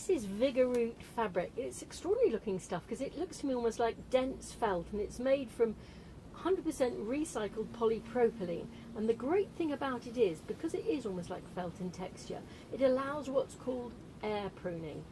this is Vigoroot fabric. It's extraordinary looking stuff because it looks to me almost like dense felt, and it's made from 100% recycled polypropylene. And the great thing about it is, because it is almost like felt in texture, it allows what's called air pruning.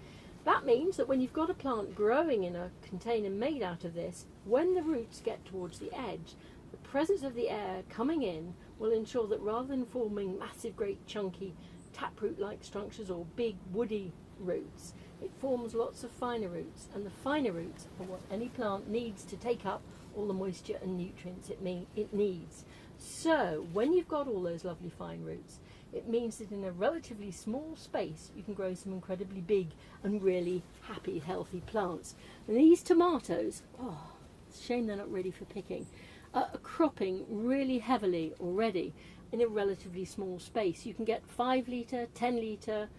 That means that when you've got a plant growing in a container made out of this, when the roots get towards the edge, the presence of the air coming in will ensure that rather than forming massive, great, chunky taproot-like structures or big woody roots, it forms lots of finer roots, and the finer roots are what any plant needs to take up all the moisture and nutrients it needs. So when you've got all those lovely fine roots, it means that in a relatively small space you can grow some incredibly big and really happy, healthy plants. And these tomatoes, oh, it's a shame they're not ready for picking, are cropping really heavily already in a relatively small space. You can get 5 litre, 10 litre,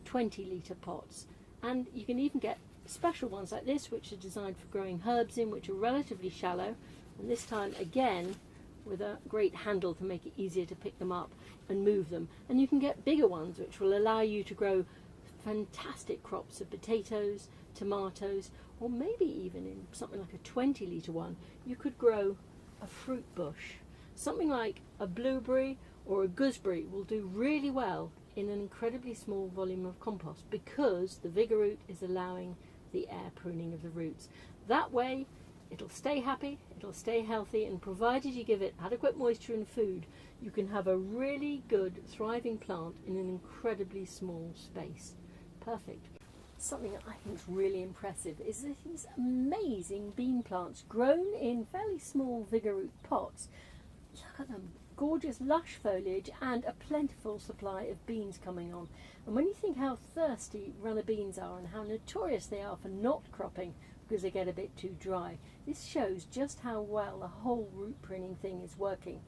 20 litre pots, and you can even get special ones like this which are designed for growing herbs in, which are relatively shallow, and this time again with a great handle to make it easier to pick them up and move them. And you can get bigger ones which will allow you to grow fantastic crops of potatoes, tomatoes, or maybe even in something like a 20 litre one you could grow a fruit bush. Something like a blueberry or a gooseberry will do really well in an incredibly small volume of compost because the Vigoroot is allowing the air pruning of the roots. That way it'll stay happy, it'll stay healthy, and provided you give it adequate moisture and food, you can have a really good thriving plant in an incredibly small space. Perfect. Something that I think is really impressive is these amazing bean plants grown in fairly small Vigoroot pots. Look at them, gorgeous lush foliage and a plentiful supply of beans coming on. And when you think how thirsty runner beans are and how notorious they are for not cropping because they get a bit too dry, this shows just how well the whole root pruning thing is working.